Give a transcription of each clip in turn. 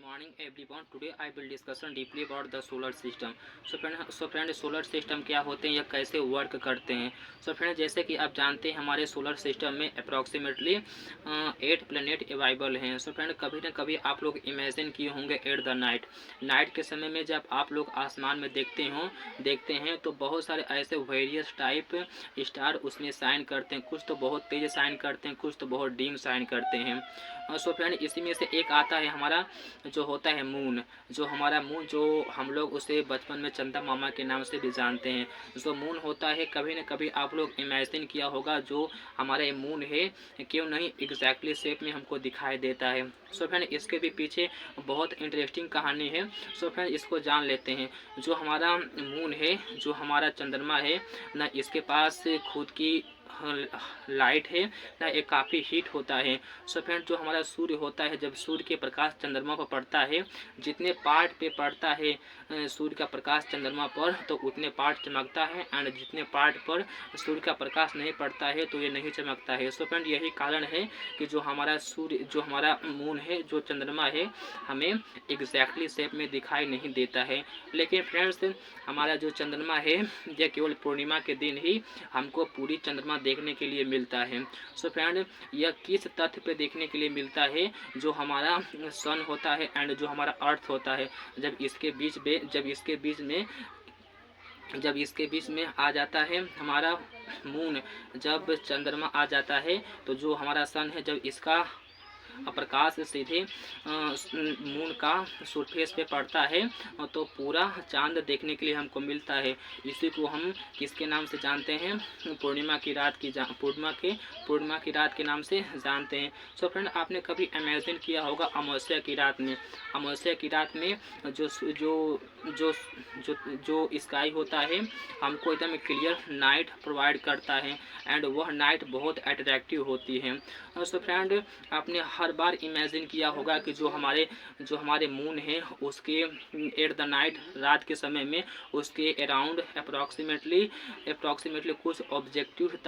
morning everyone. Today I will discussion deeply about the solar system. So friend solar system क्या होते हैं या कैसे वर्क करते हैं. So friend जैसे कि आप जानते हैं हमारे सोलर सिस्टम में अप्रॉक्सीमेटली 8 प्लेनेट अवेलेबल हैं. So फ्रेंड कभी ना कभी आप लोग इमेजिन किए होंगे एट द नाइट के समय में जब आप लोग आसमान में देखते हैं तो बहुत सारे ऐसे वेरियस टाइप स्टार उसमें साइन करते हैं. कुछ तो बहुत तेज साइन करते हैं, कुछ तो बहुत डीम साइन करते हैं. सो फ्रेंड इसी में से एक आता है हमारा जो होता है मून. जो हमारा मून जो हम लोग उसे बचपन में चंदा मामा के नाम से भी जानते हैं. जो मून होता है कभी न कभी आप लोग इमेजिन किया होगा जो हमारा मून है क्यों नहीं एग्जैक्टली शेप में हमको दिखाई देता है. सो फ्रेंड इसके भी पीछे बहुत इंटरेस्टिंग कहानी है. सो फ्रेंड इसको जान लेते हैं. जो हमारा मून है, जो हमारा चंद्रमा है ना, इसके पास खुद की लाइट है ना, ये काफ़ी हीट होता है. सो फ्रेंड जो हमारा सूर्य होता है, जब सूर्य के प्रकाश चंद्रमा पर पड़ता है, जितने पार्ट पे पड़ता है सूर्य का प्रकाश चंद्रमा पर तो उतने पार्ट चमकता है, एंड जितने पार्ट पर सूर्य का प्रकाश नहीं पड़ता है तो ये नहीं चमकता है. सो फ्रेंड यही कारण है कि जो हमारा सूर्य, जो हमारा मून है, जो चंद्रमा है, हमें एग्जैक्टली शेप में दिखाई नहीं देता है. लेकिन फ्रेंड्स हमारा जो चंद्रमा है यह केवल पूर्णिमा के दिन ही हमको पूरी चंद्रमा देखने के लिए मिलता है. सो फ्रेंड यह किस तथ्य पे देखने के लिए मिलता है, जो हमारा सन होता है एंड जो हमारा अर्थ होता है, जब इसके बीच में आ जाता है हमारा मून, जब चंद्रमा आ जाता है तो जो हमारा सन है, जब इसका प्रकाश सीधे मून का सरफेस पे पड़ता है तो पूरा चांद देखने के लिए हमको मिलता है. इसी को हम किसके नाम से जानते हैं? पूर्णिमा की रात के नाम से जानते हैं. सो फ्रेंड आपने कभी इमेजिन किया होगा अमावस्या की रात में जो स्काई होता है हमको एकदम क्लियर नाइट प्रोवाइड करता है, एंड वह नाइट बहुत अट्रैक्टिव होती है. सो फ्रेंड आपने हर बार इमेजिन किया होगा कि जो हमारे मून है उसके एट द नाइट, रात के समय में उसके अराउंड अप्रॉक्सीमेटली कुछ ऑब्जेक्टिव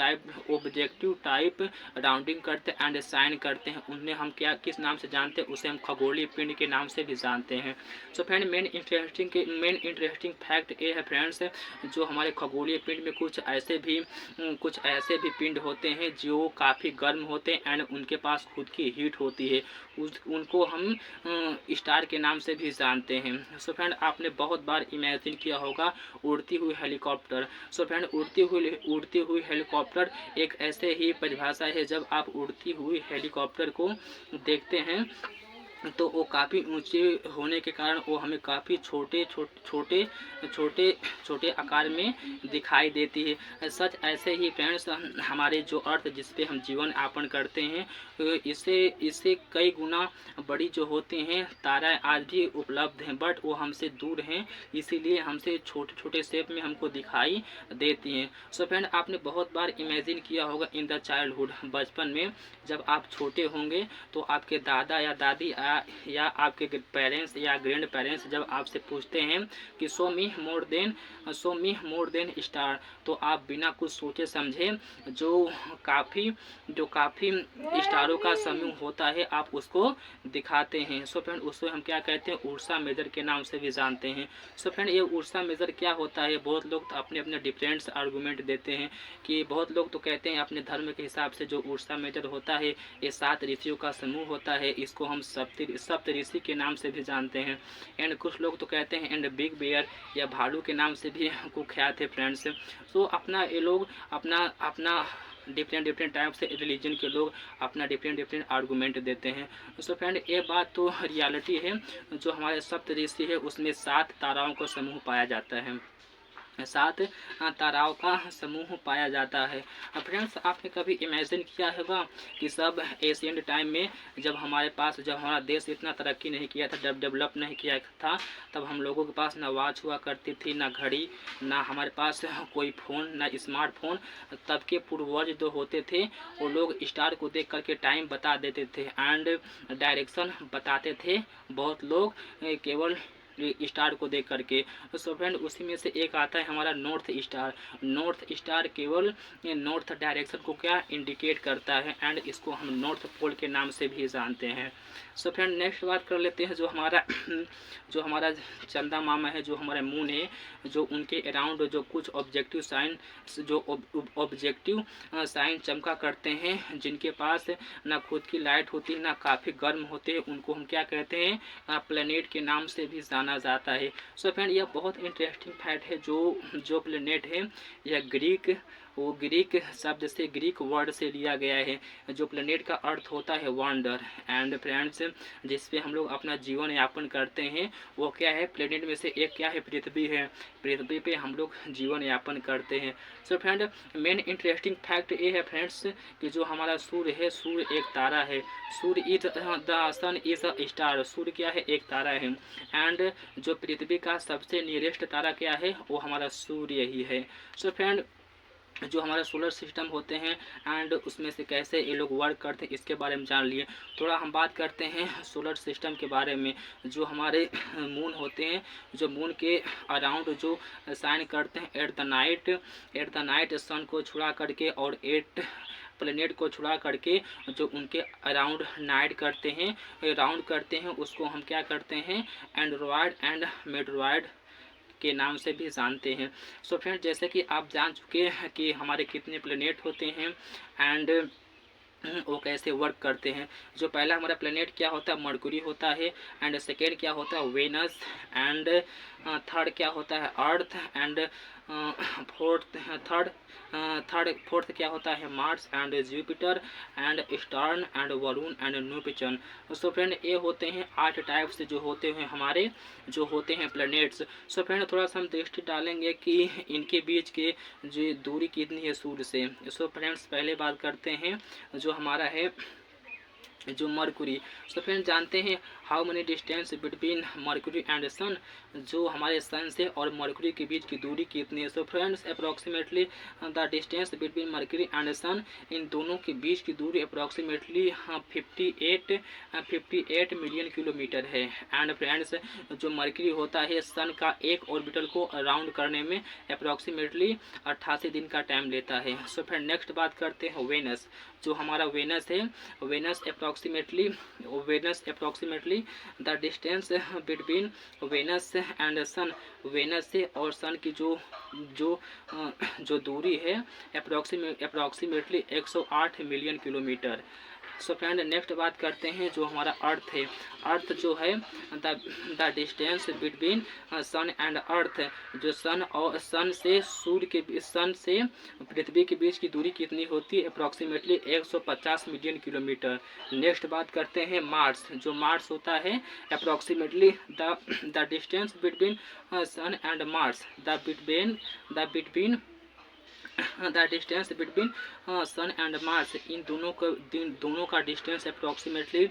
टाइप राउंडिंग करते एंड साइन करते हैं. उन्हें हम किस नाम से जानते हैं? उसे हम खगोलीय पिंड के नाम से भी जानते हैं. So friend main interesting fact ये है फ्रेंड्स, जो हमारे खगोलीय पिंड में कुछ ऐसे भी पिंड होते हैं जो काफ़ी गर्म होते हैं एंड उनके पास खुद की हीट होती है. उनको हम स्टार के नाम से भी जानते हैं. सो फ्रेंड आपने बहुत बार इमेजिन किया होगा उड़ती हुई हेलीकॉप्टर. सो फ्रेंड उड़ती हुई हेलीकॉप्टर एक ऐसे ही परिभाषा है, जब आप उड़ती हुई हेलीकॉप्टर को देखते हैं तो वो काफ़ी ऊंचे होने के कारण वो हमें काफ़ी छोटे आकार में दिखाई देती है. सच ऐसे ही फ्रेंड्स हमारे जो अर्थ जिस पे हम जीवन यापन करते हैं, इससे कई गुना बड़ी जो होती हैं ताराएं आज भी उपलब्ध हैं, बट वो हमसे दूर हैं, इसीलिए हमसे छोटे शेप में हमको दिखाई देती हैं. सो फ्रेंड आपने बहुत बार इमेजिन किया होगा इन द चाइल्डहुड, बचपन में जब आप छोटे होंगे तो आपके दादा या दादी या आपके पेरेंट्स या ग्रैंड पेरेंट्स जब आपसे पूछते हैं कि शो मी मोर देन स्टार, तो आप बिना कुछ सोचे समझे जो काफ़ी स्टारों का समूह होता है आप उसको दिखाते हैं. सो फ्रेंड उसको हम क्या कहते हैं? उर्सा मेजर के नाम से भी जानते हैं. सो फ्रेंड ये उर्सा मेजर क्या होता है? बहुत लोग तो अपने डिफरेंट आर्गूमेंट देते हैं कि बहुत लोग तो कहते हैं अपने धर्म के हिसाब से जो उर्सा मेजर होता है ये 7 ऋषियों का समूह होता है, इसको हम सप्त ऋषि के नाम से भी जानते हैं. एंड कुछ लोग तो कहते हैं एंड बिग बेयर या भालू के नाम से भी कुख्यात है फ्रेंड्स. सो अपना ये लोग अपना डिफरेंट टाइप से रिलीजन के लोग अपना डिफरेंट आर्गूमेंट देते हैं. सो फ्रेंड ये बात तो रियलिटी है. जो हमारे सप्त ऋषि है उसमें 7 ताराओं का समूह पाया जाता है, 7 ताराओं का समूह पाया जाता है. फ्रेंड्स आपने कभी इमेजिन किया होगा कि सब एशियंट टाइम में जब हमारा देश इतना तरक्की नहीं किया था, डेवलप नहीं किया था, तब हम लोगों के पास ना वॉच हुआ करती थी, ना घड़ी, ना हमारे पास कोई फ़ोन, ना स्मार्टफोन. तब के पूर्वज जो होते थे वो लोग स्टार को देख करके टाइम बता देते थे एंड डायरेक्शन बताते थे. बहुत लोग केवल स्टार को देख करके। सो फ्रेंड उसी में से एक आता है हमारा नॉर्थ स्टार। नॉर्थ स्टार केवल नॉर्थ डायरेक्शन को क्या इंडिकेट करता है, एंड इसको हम नॉर्थ पोल के नाम से भी जानते हैं। सो फ्रेंड नेक्स्ट बात कर लेते हैं जो हमारा चंदा मामा है, जो हमारा मून है, जो उनके अराउंड जो कुछ ऑब्जेक्टिव साइन चमका करते हैं, जिनके पास ना खुद की लाइट होती है ना काफ़ी गर्म होते हैं, उनको हम क्या कहते हैं, प्लेनेट के नाम से भी जाना जाता है। सो फ्रेंड यह बहुत इंटरेस्टिंग फैक्ट है। जो प्लेनेट है यह ग्रीक शब्द से, ग्रीक वर्ड से लिया गया है। जो प्लेनेट का अर्थ होता है वंडर। एंड फ्रेंड्स जिसपे हम लोग अपना जीवन यापन करते हैं वो क्या है, प्लेनेट में से एक क्या है, पृथ्वी है। पृथ्वी पे हम लोग जीवन यापन करते हैं। So friend main interesting fact ये है फ्रेंड्स कि जो हमारा सूर्य है, सूर्य एक तारा है। सूर्य is the sun is a star. सूर्य क्या है, एक तारा है। एंड जो पृथ्वी का सबसे नियरेस्ट तारा क्या है, वो हमारा सूर्य ही है। सो फ्रेंड जो हमारा सोलर सिस्टम होते हैं एंड उसमें से कैसे ये लोग वर्क करते हैं इसके बारे में जान लिए। थोड़ा हम बात करते हैं सोलर सिस्टम के बारे में। जो हमारे मून होते हैं, जो मून के अराउंड जो साइन करते हैं एट द नाइट सन को छुड़ा करके और 8 प्लेनेट को छुड़ा करके जो उनके अराउंड नाइट करते हैं, राउंड करते हैं, उसको हम क्या करते हैं, एंड्रॉयड एंड मेड्रॉयड के नाम से भी जानते हैं। सो फ्रेंड जैसे कि आप जान चुके हैं कि हमारे कितने प्लेनेट होते हैं एंड वो कैसे वर्क करते हैं। जो पहला हमारा प्लेनेट क्या होता है, मरकुरी होता है। एंड सेकेंड क्या होता है, वेनस। एंड थर्ड क्या होता है, अर्थ। एंड फोर्थ क्या होता है, Mars. And Jupiter and Saturn and Varun and Neptune. So friend ये होते हैं 8 टाइप्स जो होते हैं हमारे, जो होते हैं प्लैनेट्स। सो फ्रेंड थोड़ा सा हम दृष्टि डालेंगे कि इनके बीच के जो दूरी कितनी है सूर्य से। सो फ्रेंड्स पहले बात करते हैं जो हमारा है जो मरकुरी। सो फ्रेंड जानते हैं how many distance between Mercury and sun. जो हमारे सन से और मरकुरी के बीच की दूरी कितनी है। So friends approximately the distance between Mercury and sun, इन दोनों के बीच की दूरी अप्रॉक्सीमेटली 58 मिलियन किलोमीटर है। एंड फ्रेंड्स जो मरकुरी होता है सन का एक ऑर्बिटल को राउंड करने में अप्रॉक्सीमेटली 88 दिन का टाइम लेता है। सो फ्रेंड नेक्स्ट बात करते हैं वेनस। जो हमारा वेनस है, Venus approximately the distance between Venus and sun, Venus से और सन की जो दूरी है approximately 108 million kilometre. So friend next बात करते हैं जो हमारा अर्थ है। अर्थ जो है the distance between sun and earth, जो सन से पृथ्वी के बीच की दूरी कितनी होती है, अप्रॉक्सीमेटली 150 मिलियन किलोमीटर। नेक्स्ट बात करते हैं मार्स। जो मार्स होता है approximately the distance between sun and Mars, the distance between sun and Mars, इन दोनों का डिस्टेंस अप्रॉक्सीमेटली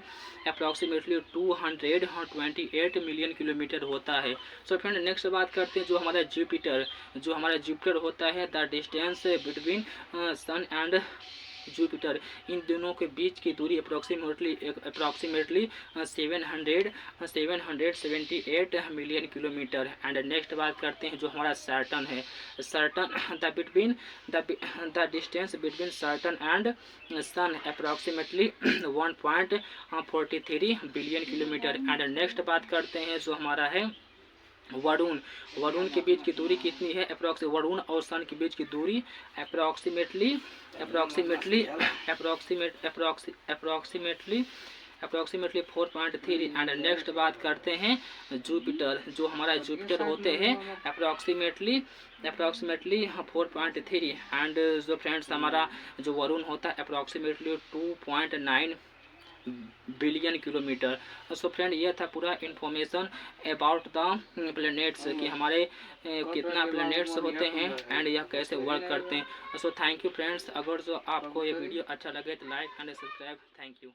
228 मिलियन किलोमीटर होता है। सो फ्रेंड नेक्स्ट बात करते हैं जो हमारा जुपिटर होता है, the distance between sun and Jupiter, इन दोनों के बीच की दूरी approximately 778 million kilometre. And next बात करते हैं जो हमारा सैटर्न है। Saturn the distance between Saturn and sun approximately 1.43 billion kilometre. And next बात करते हैं जो हमारा है वरुण के बीच की दूरी कितनी है, वरुण और सन के बीच की दूरी अप्रॉक्सीमेटली 4.3। एंड नेक्स्ट बात करते हैं जुपिटर। जो हमारा जुपिटर होते हैं अप्रॉक्सीमेटली 4.3। एंड जो फ्रेंड्स हमारा जो वरुण होता है approximately 2.9 billion kilometre. So friend ये था पूरा इन्फॉर्मेशन अबाउट द प्लैनेट्स कि हमारे कितना प्लैनेट्स होते हैं एंड यह कैसे वर्क करते हैं। So thank you friends. अगर जो आपको ये वीडियो अच्छा लगे तो like and subscribe. Thank you.